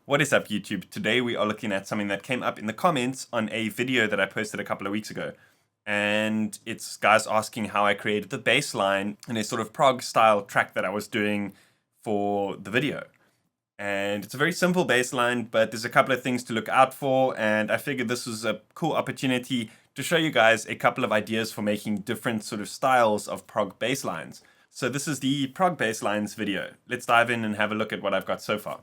What is up, YouTube? Today we are looking at something that came up in the comments on a video that I posted a couple of weeks ago. And it's guys asking how I created the bass line in a sort of prog style track that I was doing for the video. And it's a very simple bass line, but there's a couple of things to look out for. And I figured this was a cool opportunity to show you guys a couple of ideas for making different sort of styles of prog bass lines. So this is the prog bass lines video. Let's dive in and have a look at what I've got so far.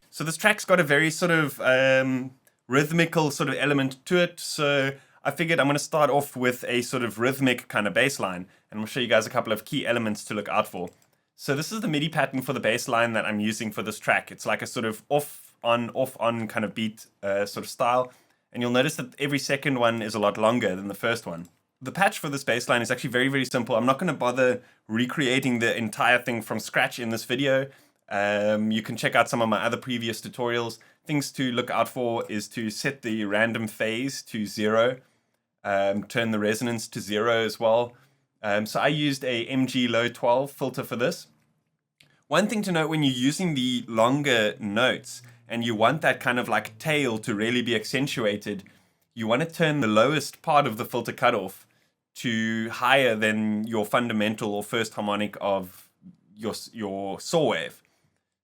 So this track's got a very sort of rhythmical sort of element to it. So I figured I'm going to start off with a sort of rhythmic kind of bass line. And I'll show you guys a couple of key elements to look out for. So this is the MIDI pattern for the bass line that I'm using for this track. It's like a sort of off-on kind of beat sort of style. And you'll notice that every second one is a lot longer than the first one. The patch for this bass line is actually very, very simple. I'm not going to bother recreating the entire thing from scratch in this video. You can check out some of my other previous tutorials. Things to look out for is to set the random phase to 0, turn the resonance to 0 as well. So I used a MG Low 12 filter for this. One thing to note when you're using the longer notes and you want that kind of like tail to really be accentuated, you want to turn the lowest part of the filter cutoff to higher than your fundamental or first harmonic of your saw wave.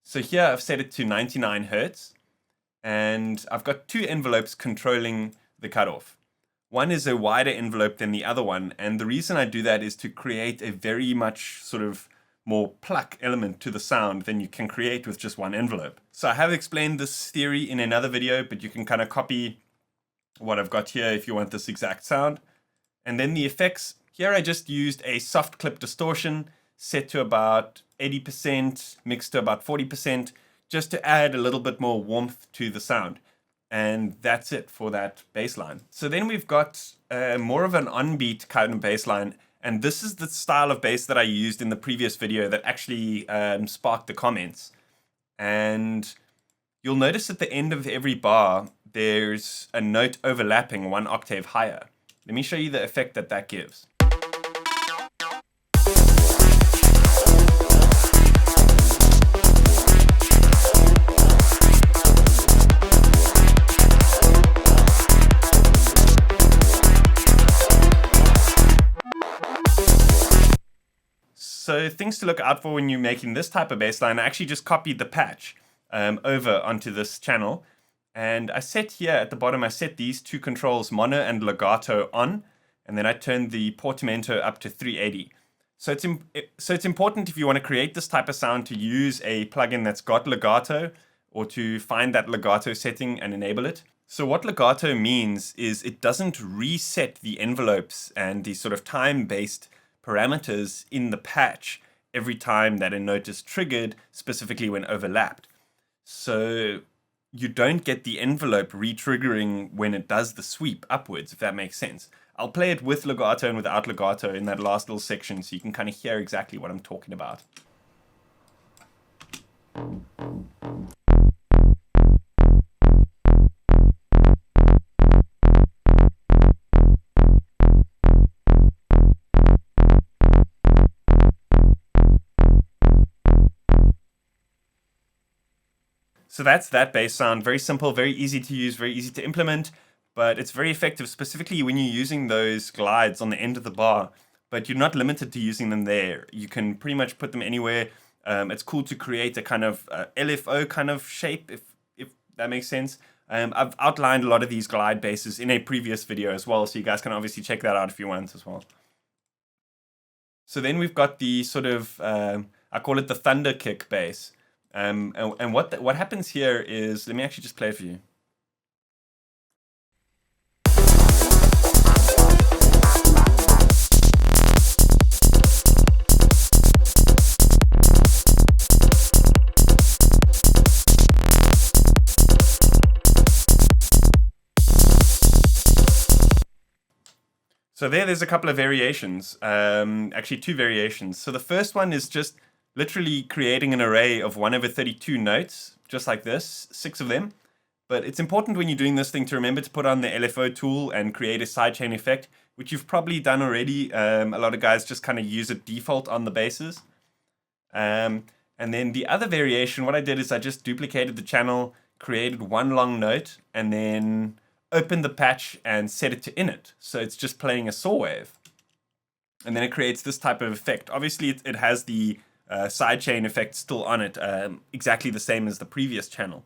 So here I've set it to 99 Hertz, and I've got two envelopes controlling the cutoff. One is a wider envelope than the other one, and the reason I do that is to create a very much sort of more pluck element to the sound than you can create with just one envelope. So I have explained this theory in another video, but you can kind of copy what I've got here if you want this exact sound. And then the effects, here I just used a soft clip distortion set to about 80%, mixed to about 40%, just to add a little bit more warmth to the sound. And that's it for that bass line. So then we've got more of an on-beat kind of bass line. And this is the style of bass that I used in the previous video that actually sparked the comments. And you'll notice at the end of every bar, there's a note overlapping one octave higher. Let me show you the effect that that gives. So things to look out for when you're making this type of bass line, I actually just copied the patch over onto this channel. And I set here at the bottom, I set these two controls, mono and legato on, and then I turned the portamento up to 380. So it's important if you want to create this type of sound to use a plugin that's got legato, or to find that legato setting and enable it. So what legato means is it doesn't reset the envelopes and the sort of time-based parameters in the patch every time that a note is triggered, specifically when overlapped. So you don't get the envelope re-triggering when it does the sweep upwards, if that makes sense. I'll play it with legato and without legato in that last little section so you can kind of hear exactly what I'm talking about. So that's that bass sound. Very simple, very easy to use, very easy to implement, but it's very effective, specifically when you're using those glides on the end of the bar, but you're not limited to using them there. You can pretty much put them anywhere. It's cool to create a kind of LFO kind of shape, if that makes sense. I've outlined a lot of these glide basses in a previous video as well, so you guys can obviously check that out if you want as well. So then we've got the sort of, I call it the thunder kick bass. And what happens here is, let me actually just play it for you. So there's a couple of variations, actually two variations. So the first one is just literally creating an array of 1/32 notes, just like this, 6 of them, But it's important when you're doing this thing to remember to put on the LFO tool and create a sidechain effect, which you've probably done already. A lot of guys just kind of use it default on the basses. And then the other variation, what I did is I just duplicated the channel, created one long note, and then opened the patch and set it to init. So it's just playing a saw wave. And then it creates this type of effect. Obviously, it has the sidechain effect still on it, exactly the same as the previous channel.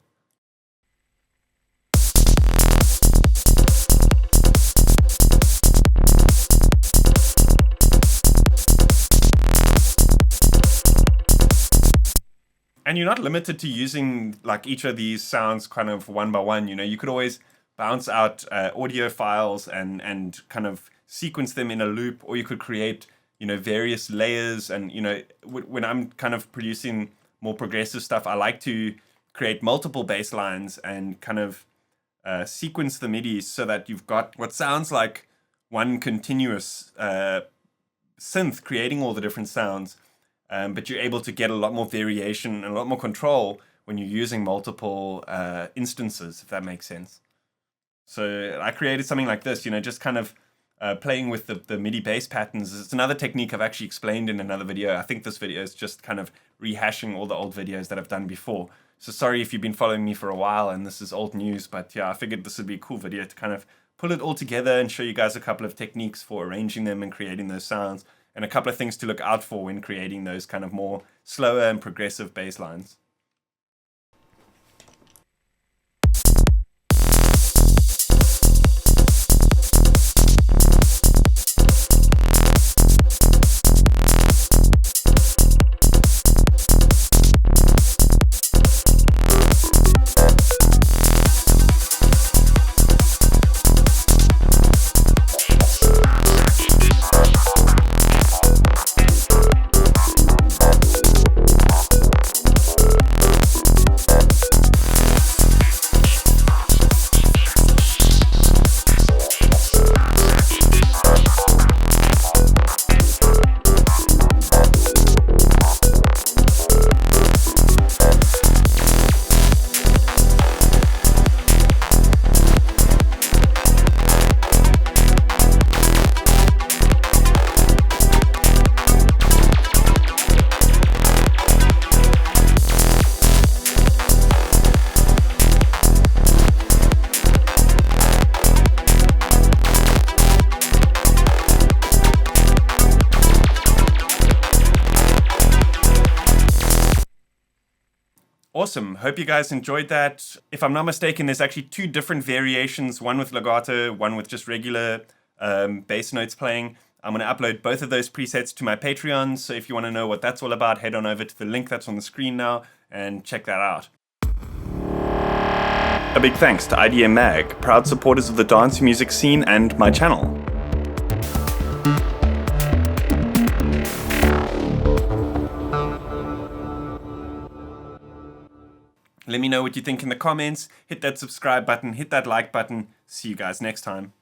And you're not limited to using like each of these sounds kind of one by one. You know, you could always bounce out audio files and kind of sequence them in a loop, or you could create, you know, various layers. And, you know, when I'm kind of producing more progressive stuff, I like to create multiple bass lines and kind of sequence the MIDI so that you've got what sounds like one continuous synth creating all the different sounds. But you're able to get a lot more variation and a lot more control when you're using multiple instances, if that makes sense. So I created something like this, you know, just kind of playing with the MIDI bass patterns. It's another technique I've actually explained in another video. I think this video is just kind of rehashing all the old videos that I've done before. So sorry if you've been following me for a while and this is old news, but yeah, I figured this would be a cool video to kind of pull it all together and show you guys a couple of techniques for arranging them and creating those sounds, and a couple of things to look out for when creating those kind of more slower and progressive bass lines. Awesome. Hope you guys enjoyed that. If I'm not mistaken, there's actually two different variations, one with legato, one with just regular bass notes playing. I'm going to upload both of those presets to my Patreon, so if you want to know what that's all about, head on over to the link that's on the screen now and check that out. A big thanks to IDM Mag, proud supporters of the dance music scene and my channel. Let me know what you think in the comments. Hit that subscribe button, hit that like button. See you guys next time.